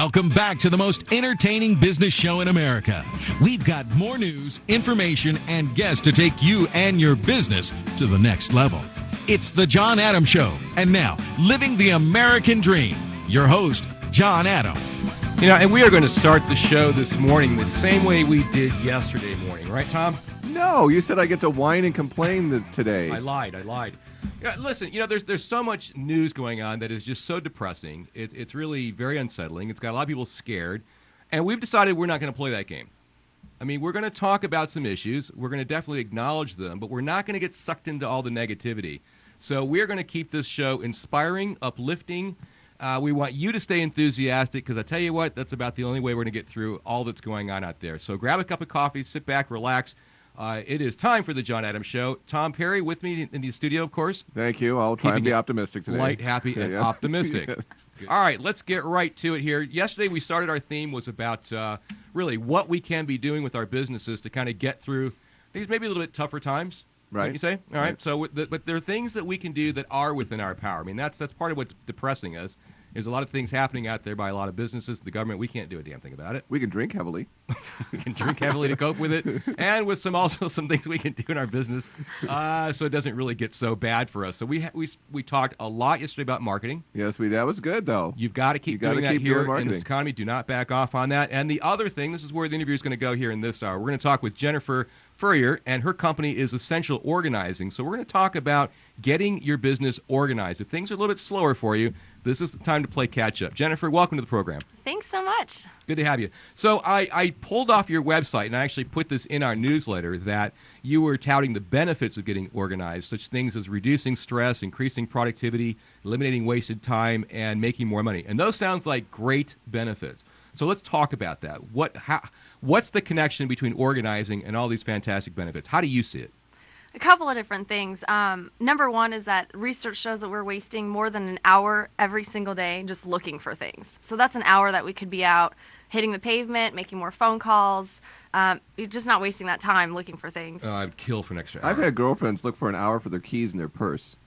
Welcome back to the most entertaining business show in America. We've got more news, information, and guests to take you and your business to the next level. It's the John Adams Show. And now, living the American dream, your host, John Adams. And we are going to start the show this morning the same way we did yesterday morning. Right, Tom? No, you said I get to whine and complain today. I lied. Listen, there's so much news going on that is just so depressing. It's really very unsettling. It's got a lot of people scared. And we've decided we're not going to play that game. I mean, we're going to talk about some issues. We're going to definitely acknowledge them, but we're not going to get sucked into all the negativity. So we're going to keep this show inspiring, uplifting. We want you to stay enthusiastic because I tell you what, that's about the only way we're going to get through all that's going on out there. So grab a cup of coffee, sit back, relax. It is time for the John Adams Show. Tom Perry with me in the studio, of course. Thank you. I'll try and be optimistic today. Light, happy, and optimistic. Yes. All right, let's get right to it here. Yesterday we started our theme was about really what we can be doing with our businesses to kind of get through these maybe a little bit tougher times. Right. Don't you say? All right. So, but there are things that we can do that are within our power. I mean, that's part of what's depressing us. There's a lot of things happening out there by a lot of businesses, the government. We can't do a damn thing about it. We can drink heavily. We can drink heavily to cope with it, and with some things we can do in our business, so it doesn't really get so bad for us. So we talked a lot yesterday about marketing. Yes, that was good though. You've got to keep doing that here in this economy. Do not back off on that. And the other thing, this is where the interview is going to go here in this hour. We're going to talk with Jennifer Furrier, and her company is Essential Organizing. So we're going to talk about getting your business organized. If things are a little bit slower for you, this is the time to play catch up. Jennifer, welcome to the program. Thanks so much. Good to have you. So I pulled off your website, and I actually put this in our newsletter, that you were touting the benefits of getting organized, such things as reducing stress, increasing productivity, eliminating wasted time, and making more money. And those sounds like great benefits. So let's talk about that. What's the connection between organizing and all these fantastic benefits? How do you see it? A couple of different things. Number one is that research shows that we're wasting more than an hour every single day just looking for things. So that's an hour that we could be out hitting the pavement, making more phone calls. You're just not wasting that time looking for things. I would kill for an extra hour. I've had girlfriends look for an hour for their keys in their purse.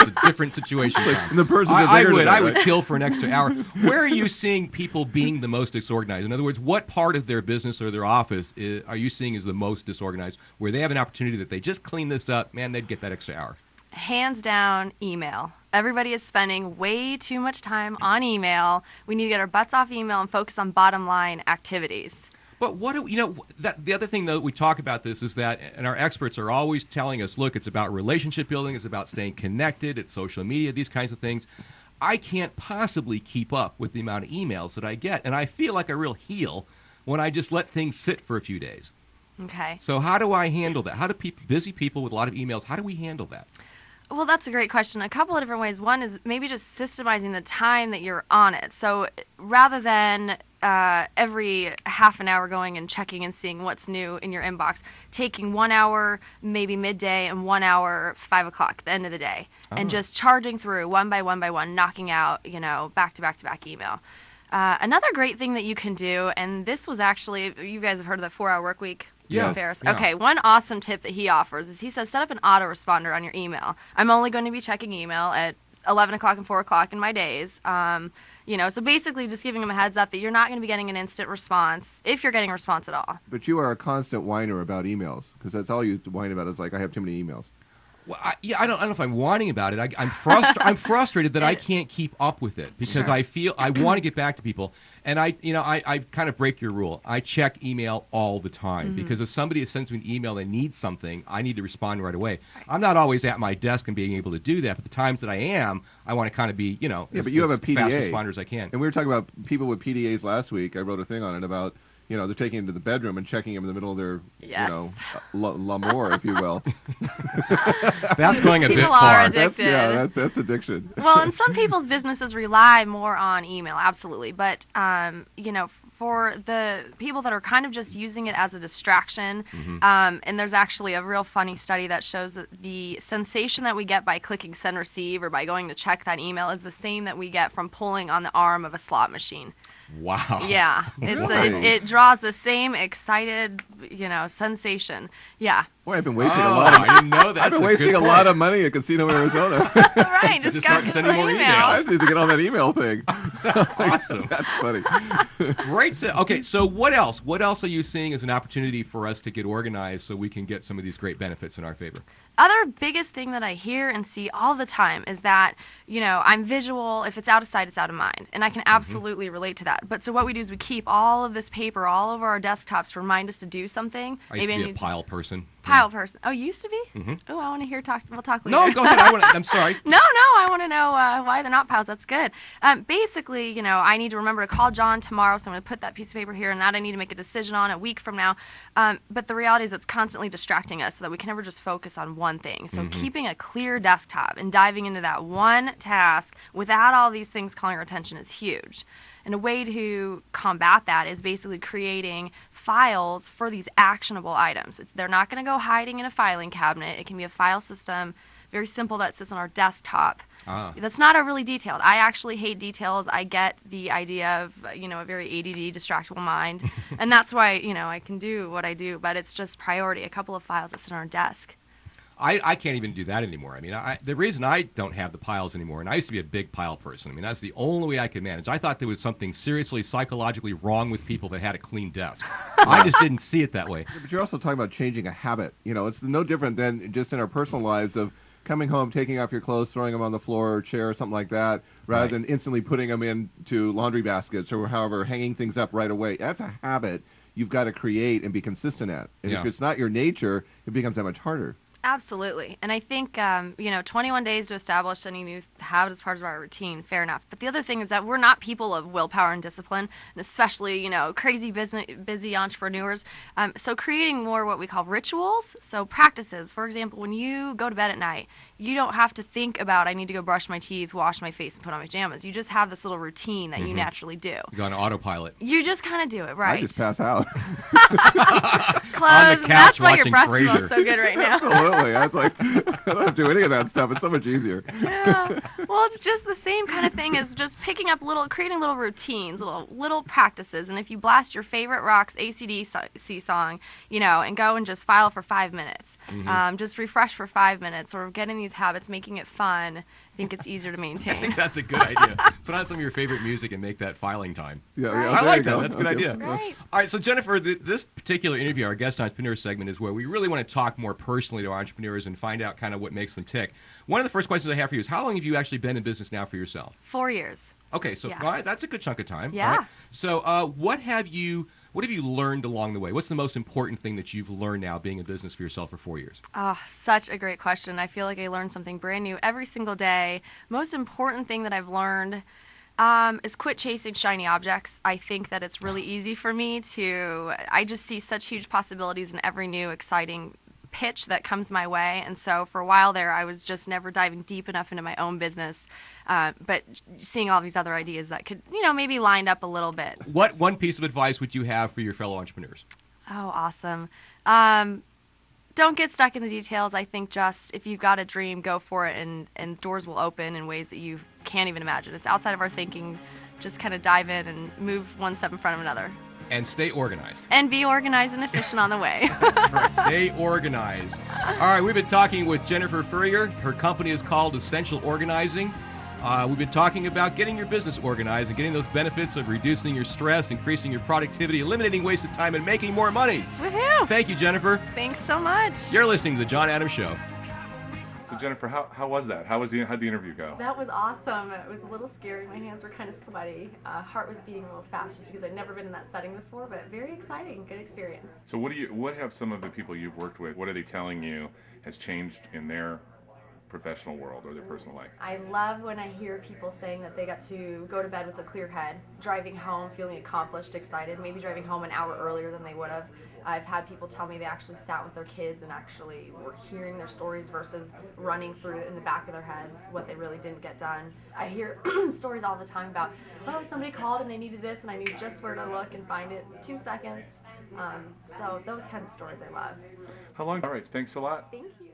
It's a different situation. And the purse is I would kill for an extra hour. Where are you seeing people being the most disorganized? In other words, what part of their business or their office are you seeing is the most disorganized, where they have an opportunity that they just clean this up, man, they'd get that extra hour? Hands down, email. Everybody is spending way too much time on email. We need to get our butts off email and focus on bottom line activities. But the other thing, though, we talk about this is that, and our experts are always telling us, look, it's about relationship building, it's about staying connected, it's social media, these kinds of things. I can't possibly keep up with the amount of emails that I get, and I feel like a real heel when I just let things sit for a few days. Okay. So how do I handle that? How do busy people with a lot of emails, how do we handle that? Well, that's a great question. A couple of different ways. One is maybe just systemizing the time that you're on it. So rather than every half an hour going and checking and seeing what's new in your inbox, taking 1 hour, maybe midday, and 1 hour, 5 o'clock at the end of the day, and just charging through one by one, knocking out, back to back email. Another great thing that you can do, and this was actually, you guys have heard of the 4-hour work week? Yes. Ferris. Yeah. Okay, one awesome tip that he offers is he says set up an autoresponder on your email. I'm only going to be checking email at 11 o'clock and 4 o'clock in my days. So basically just giving them a heads up that you're not going to be getting an instant response if you're getting a response at all. But you are a constant whiner about emails, because that's all you whine about is like, I have too many emails. Well, I don't know if I'm whining about it. I'm frustrated that I can't keep up with it because Sure. I feel I want to get back to people, and I kind of break your rule. I check email all the time because if somebody sends me an email that needs something, I need to respond right away. Right. I'm not always at my desk and being able to do that, but the times that I am, I want to kind of be but you have a as PDA. fast responder as I can. And we were talking about people with PDAs last week. I wrote a thing on it about, they're taking them to the bedroom and checking them in the middle of their, Yes. l'amour, if you will. That's going a bit People far. are addicted. That's addiction. Well, and some people's businesses rely more on email, absolutely. But, for the people that are kind of just using it as a distraction, and there's actually a real funny study that shows that the sensation that we get by clicking send receive or by going to check that email is the same that we get from pulling on the arm of a slot machine. Wow. Yeah, Really? it draws the same excited, sensation. Yeah. Boy, I've been wasting Oh, a lot of I didn't know that. I've been wasting a lot of money at Casino Arizona. Right. Just Just start got sending the more I emails. just need to get on that email thing. That's awesome. That's funny. Great. Okay, so what else? What else are you seeing as an opportunity for us to get organized so we can get some of these great benefits in our favor? Other biggest thing that I hear and see all the time is that, I'm visual. If it's out of sight, it's out of mind. And I can absolutely relate to that. But so what we do is we keep all of this paper all over our desktops to remind us to do something. I used to be a need pile person. pile person. Oh, you used to be? Mm-hmm. Oh, I want to hear talk. We'll talk later. No, go ahead. I'm sorry. No, I want to know why they're not piles. That's good. Basically, I need to remember to call John tomorrow, so I'm going to put that piece of paper here, and that I need to make a decision on a week from now. But the reality is it's constantly distracting us so that we can never just focus on one thing. So keeping a clear desktop and diving into that one task without all these things calling our attention is huge. And a way to combat that is basically creating files for these actionable items. They're not going to go hiding in a filing cabinet. It can be a file system, very simple, that sits on our desktop. That's not overly detailed. I actually hate details. I get the idea of, a very ADD, distractible mind. And that's why, I can do what I do. But it's just priority, a couple of files that sit on our desk. I can't even do that anymore. I mean, the reason I don't have the piles anymore, and I used to be a big pile person. I mean, that's the only way I could manage. I thought there was something seriously psychologically wrong with people that had a clean desk. I just didn't see it that way. Yeah, but you're also talking about changing a habit. It's no different than just in our personal lives of coming home, taking off your clothes, throwing them on the floor or chair or something like that, rather Right. than instantly putting them into laundry baskets or however, hanging things up right away. That's a habit you've got to create and be consistent at. And Yeah. if it's not your nature, it becomes that much harder. Absolutely. And I think, 21 days to establish any new habit as part of our routine, fair enough. But the other thing is that we're not people of willpower and discipline, and especially, crazy busy entrepreneurs. So creating more what we call rituals, so practices. For example, when you go to bed at night, you don't have to think about, I need to go brush my teeth, wash my face, and put on my pajamas. You just have this little routine that you naturally do. You go on autopilot. You just kind of do it, right? I just pass out. Close. couch That's why your watching breath Frasier. smells so good right now. Absolutely. That's like, I don't have to do any of that stuff. It's so much easier. Yeah. Well, it's just the same kind of thing as just picking up creating little routines, little practices. And if you blast your favorite Rock's AC/DC song, and go and just file for 5 minutes, just refresh for 5 minutes, or getting these habits, making it fun, I think it's easier to I maintain. think that's a good idea. Put on some of your favorite music and make that filing time. Yeah, Right. yeah, I there like you that. go. That's a good Okay. idea. Right. All right, so Jennifer, this particular interview, our guest entrepreneur segment, is where we really want to talk more personally to entrepreneurs and find out kind of what makes them tick. One of the first questions I have for you is, how long have you actually been in business now for yourself? 4 years. Okay, so Yeah. all right, that's a good chunk of time. Yeah. All right. So what have you learned along the way? What's the most important thing that you've learned now being in business for yourself for 4 years? Oh, such a great question. I feel like I learn something brand new every single day. Most important thing that I've learned is quit chasing shiny objects. I think that it's really easy for me I just see such huge possibilities in every new exciting pitch that comes my way. And so for a while there, I was just never diving deep enough into my own business, but seeing all these other ideas that could, maybe lined up a little bit. What one piece of advice would you have for your fellow entrepreneurs? Oh, awesome. Don't get stuck in the details. I think just if you've got a dream, go for it, and doors will open in ways that you can't even imagine. It's outside of our thinking. Just kind of dive in and move one step in front of another. And stay organized. And be organized and efficient on the way. That's right. Stay organized. All right, we've been talking with Jennifer Furrier. Her company is called Essential Organizing. We've been talking about getting your business organized and getting those benefits of reducing your stress, increasing your productivity, eliminating wasted time, and making more money. Woohoo! Thank you, Jennifer. Thanks so much. You're listening to The John Adams Show. So Jennifer, how was that? How'd the interview go? That was awesome. It was a little scary. My hands were kind of sweaty. Heart was beating a little fast just because I'd never been in that setting before, but very exciting. Good experience. So what have some of the people you've worked with, what are they telling you has changed in their professional world or their personal life? I love when I hear people saying that they got to go to bed with a clear head, driving home feeling accomplished, excited, maybe driving home an hour earlier than they would have. I've had people tell me they actually sat with their kids and actually were hearing their stories versus running through in the back of their heads what they really didn't get done. I hear stories all the time about, oh, somebody called and they needed this and I knew just where to look and find it 2 seconds. So those kinds of stories I love. How long? All right, thanks a lot. Thank you.